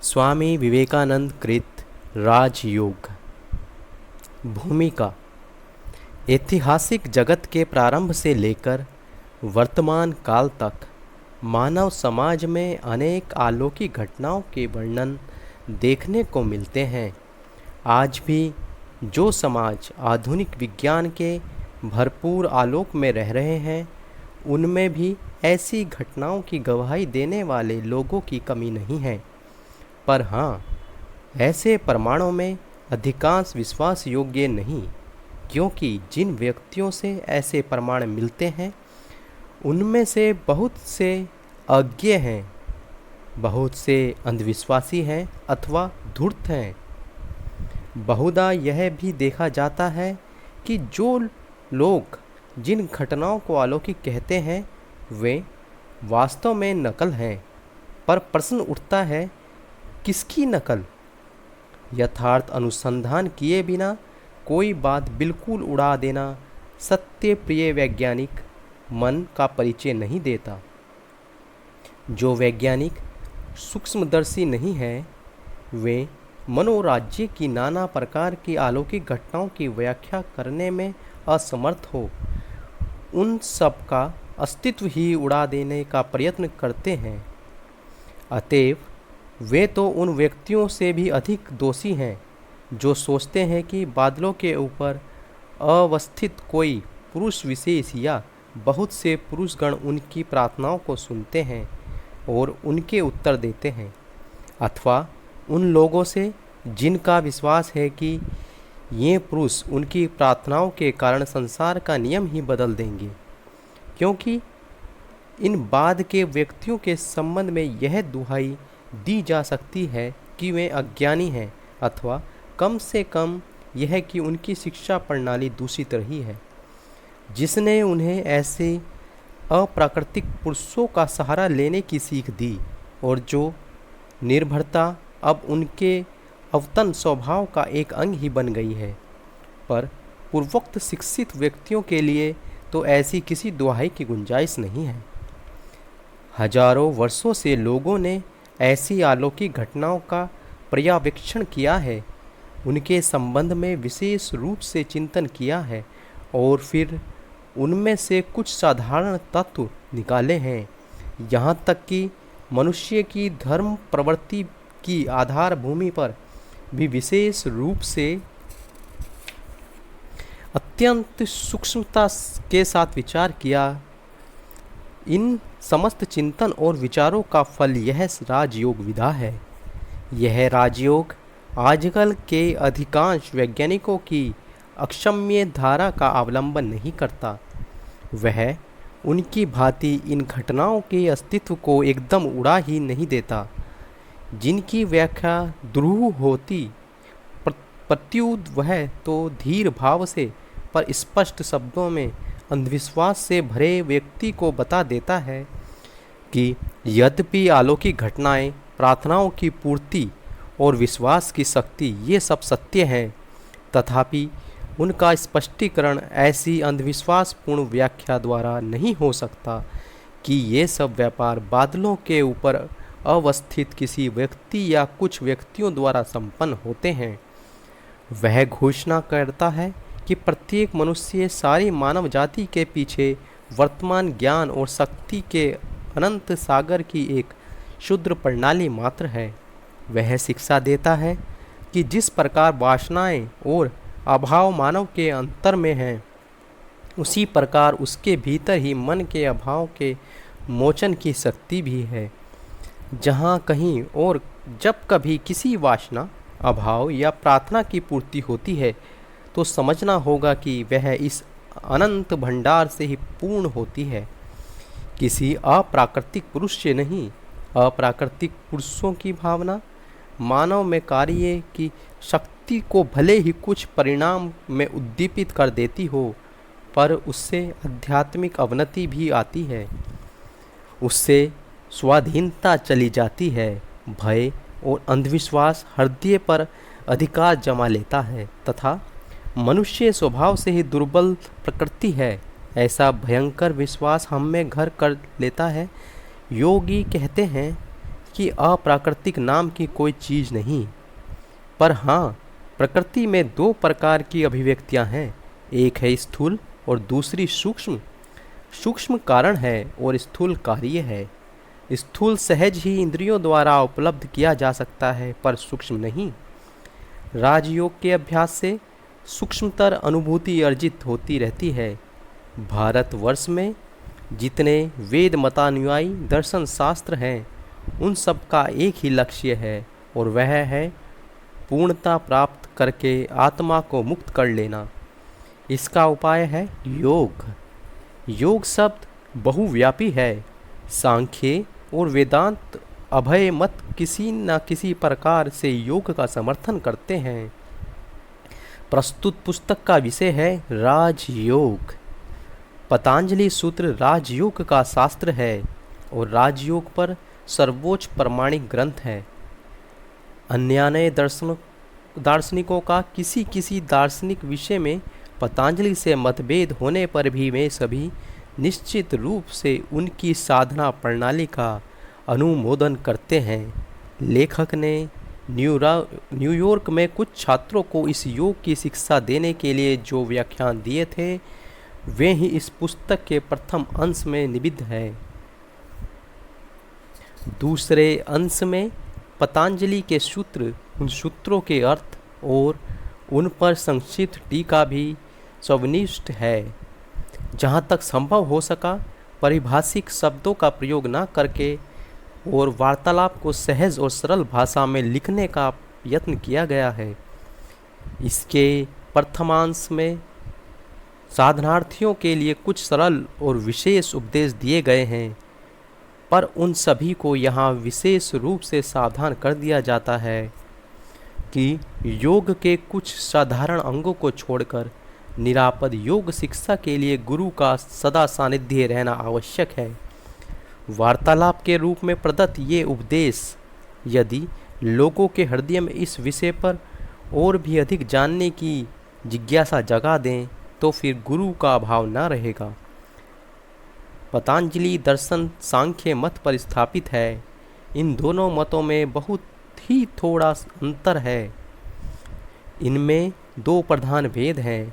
स्वामी विवेकानंद कृत राजयोग। भूमिका। ऐतिहासिक जगत के प्रारंभ से लेकर वर्तमान काल तक मानव समाज में अनेक अलौकिक घटनाओं के वर्णन देखने को मिलते हैं। आज भी जो समाज आधुनिक विज्ञान के भरपूर आलोक में रह रहे हैं, उनमें भी ऐसी घटनाओं की गवाही देने वाले लोगों की कमी नहीं है। पर हाँ, ऐसे प्रमाणों में अधिकांश विश्वास योग्य नहीं, क्योंकि जिन व्यक्तियों से ऐसे प्रमाण मिलते हैं उनमें से बहुत से अज्ञ हैं, बहुत से अंधविश्वासी हैं अथवा धूर्त हैं। बहुधा यह भी देखा जाता है कि जो लोग जिन घटनाओं को अलौकिक कहते हैं वे वास्तव में नकल हैं। पर प्रश्न उठता है, किसकी नकल? यथार्थ अनुसंधान किए बिना कोई बात बिल्कुल उड़ा देना सत्य प्रिय वैज्ञानिक मन का परिचय नहीं देता। जो वैज्ञानिक सूक्ष्मदर्शी नहीं है, वे मनोराज्य की नाना प्रकार की अलौकिक घटनाओं की व्याख्या करने में असमर्थ हो उन सब का अस्तित्व ही उड़ा देने का प्रयत्न करते हैं। अतएव वे तो उन व्यक्तियों से भी अधिक दोषी हैं जो सोचते हैं कि बादलों के ऊपर अवस्थित कोई पुरुष विशेष या बहुत से पुरुषगण उनकी प्रार्थनाओं को सुनते हैं और उनके उत्तर देते हैं, अथवा उन लोगों से जिनका विश्वास है कि ये पुरुष उनकी प्रार्थनाओं के कारण संसार का नियम ही बदल देंगे। क्योंकि इन बाद के व्यक्तियों के संबंध में यह दुहाई दी जा सकती है कि वे अज्ञानी हैं, अथवा कम से कम यह कि उनकी शिक्षा प्रणाली दूषित रही है, जिसने उन्हें ऐसे अप्राकृतिक पुरुषों का सहारा लेने की सीख दी और जो निर्भरता अब उनके अवतन स्वभाव का एक अंग ही बन गई है। पर पूर्वोक्त शिक्षित व्यक्तियों के लिए तो ऐसी किसी दुहाई की गुंजाइश नहीं है। हजारों वर्षों से लोगों ने ऐसी अलौकिक घटनाओं का पर्यवेक्षण किया है, उनके संबंध में विशेष रूप से चिंतन किया है और फिर उनमें से कुछ साधारण तत्व निकाले हैं। यहाँ तक कि मनुष्य की धर्म प्रवृत्ति की आधार भूमि पर भी विशेष रूप से अत्यंत सूक्ष्मता के साथ विचार किया। इन समस्त चिंतन और विचारों का फल यह राजयोग विधा है। यह राजयोग आजकल के अधिकांश वैज्ञानिकों की अक्षम्य धारा का अवलंबन नहीं करता। वह उनकी भांति इन घटनाओं के अस्तित्व को एकदम उड़ा ही नहीं देता, जिनकी व्याख्या दुरूह होती। प्रत्युत वह तो धीर भाव से पर स्पष्ट शब्दों में अंधविश्वास से भरे व्यक्ति को बता देता है कि यद्यपि अलौकिक घटनाएं, प्रार्थनाओं की पूर्ति और विश्वास की शक्ति ये सब सत्य हैं, तथापि उनका स्पष्टीकरण ऐसी अंधविश्वासपूर्ण व्याख्या द्वारा नहीं हो सकता कि ये सब व्यापार बादलों के ऊपर अवस्थित किसी व्यक्ति या कुछ व्यक्तियों द्वारा संपन्न होते हैं। वह घोषणा करता है कि प्रत्येक मनुष्य सारी मानव जाति के पीछे वर्तमान ज्ञान और शक्ति के अनंत सागर की एक क्षुद्र प्रणाली मात्र है। वह शिक्षा देता है कि जिस प्रकार वासनाएं और अभाव मानव के अंतर में हैं, उसी प्रकार उसके भीतर ही मन के अभाव के मोचन की शक्ति भी है। जहाँ कहीं और जब कभी किसी वासना, अभाव या प्रार्थना की पूर्ति होती है, तो समझना होगा कि वह इस अनंत भंडार से ही पूर्ण होती है, किसी अप्राकृतिक पुरुष से नहीं। अप्राकृतिक पुरुषों की भावना मानव में कार्य की शक्ति को भले ही कुछ परिणाम में उद्दीपित कर देती हो, पर उससे आध्यात्मिक अवनति भी आती है, उससे स्वाधीनता चली जाती है, भय और अंधविश्वास हृदय पर अधिकार जमा लेता है तथा मनुष्य स्वभाव से ही दुर्बल प्रकृति है, ऐसा भयंकर विश्वास हम में घर कर लेता है। योगी कहते हैं कि अप्राकृतिक नाम की कोई चीज़ नहीं, पर हाँ, प्रकृति में दो प्रकार की अभिव्यक्तियाँ हैं, एक है स्थूल और दूसरी सूक्ष्म। सूक्ष्म कारण है और स्थूल कार्य है। स्थूल सहज ही इंद्रियों द्वारा उपलब्ध किया जा सकता है, पर सूक्ष्म नहीं। राजयोग के अभ्यास से सूक्ष्मतर अनुभूति अर्जित होती रहती है। भारतवर्ष में जितने वेद मतानुयायी दर्शन शास्त्र हैं, उन सब का एक ही लक्ष्य है, और वह है पूर्णता प्राप्त करके आत्मा को मुक्त कर लेना। इसका उपाय है योग। योग शब्द बहुव्यापी है। सांख्य और वेदांत अभय मत किसी न किसी प्रकार से योग का समर्थन करते हैं। प्रस्तुत पुस्तक का विषय है राजयोग। पतंजलि सूत्र राजयोग का शास्त्र है और राजयोग पर सर्वोच्च प्रमाणिक ग्रंथ है। अन्य दार्शनिकों का किसी दार्शनिक विषय में पतंजलि से मतभेद होने पर भी वे सभी निश्चित रूप से उनकी साधना प्रणाली का अनुमोदन करते हैं। लेखक ने न्यूयॉर्क में कुछ छात्रों को इस योग की शिक्षा देने के लिए जो व्याख्यान दिए थे, वे ही इस पुस्तक के प्रथम अंश में निबद्ध है। दूसरे अंश में पतंजलि के सूत्र, उन सूत्रों के अर्थ और उन पर संक्षिप्त टीका भी स्वनिष्ठ है। जहाँ तक संभव हो सका, पारिभाषिक शब्दों का प्रयोग न करके और वार्तालाप को सहज और सरल भाषा में लिखने का यत्न किया गया है। इसके प्रथमांश में साधनार्थियों के लिए कुछ सरल और विशेष उपदेश दिए गए हैं, पर उन सभी को यहाँ विशेष रूप से सावधान कर दिया जाता है कि योग के कुछ साधारण अंगों को छोड़कर निरापद योग शिक्षा के लिए गुरु का सदा सानिध्य रहना आवश्यक है। वार्तालाप के रूप में प्रदत्त ये उपदेश यदि लोगों के हृदय में इस विषय पर और भी अधिक जानने की जिज्ञासा जगा दें, तो फिर गुरु का अभाव न रहेगा। पतंजलि दर्शन सांख्य मत पर स्थापित है। इन दोनों मतों में बहुत ही थोड़ा अंतर है। इनमें दो प्रधान भेद हैं।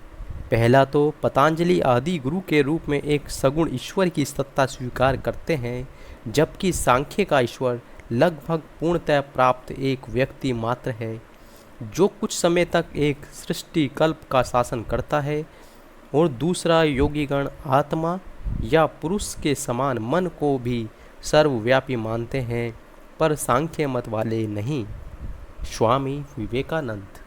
पहला तो पतंजलि आदि गुरु के रूप में एक सगुण ईश्वर की सत्ता स्वीकार करते हैं, जबकि सांख्य का ईश्वर लगभग पूर्णतः प्राप्त एक व्यक्ति मात्र है, जो कुछ समय तक एक सृष्टि कल्प का शासन करता है, और दूसरा योगीगण आत्मा या पुरुष के समान मन को भी सर्वव्यापी मानते हैं, पर सांख्य मत वाले नहीं। स्वामी विवेकानंद।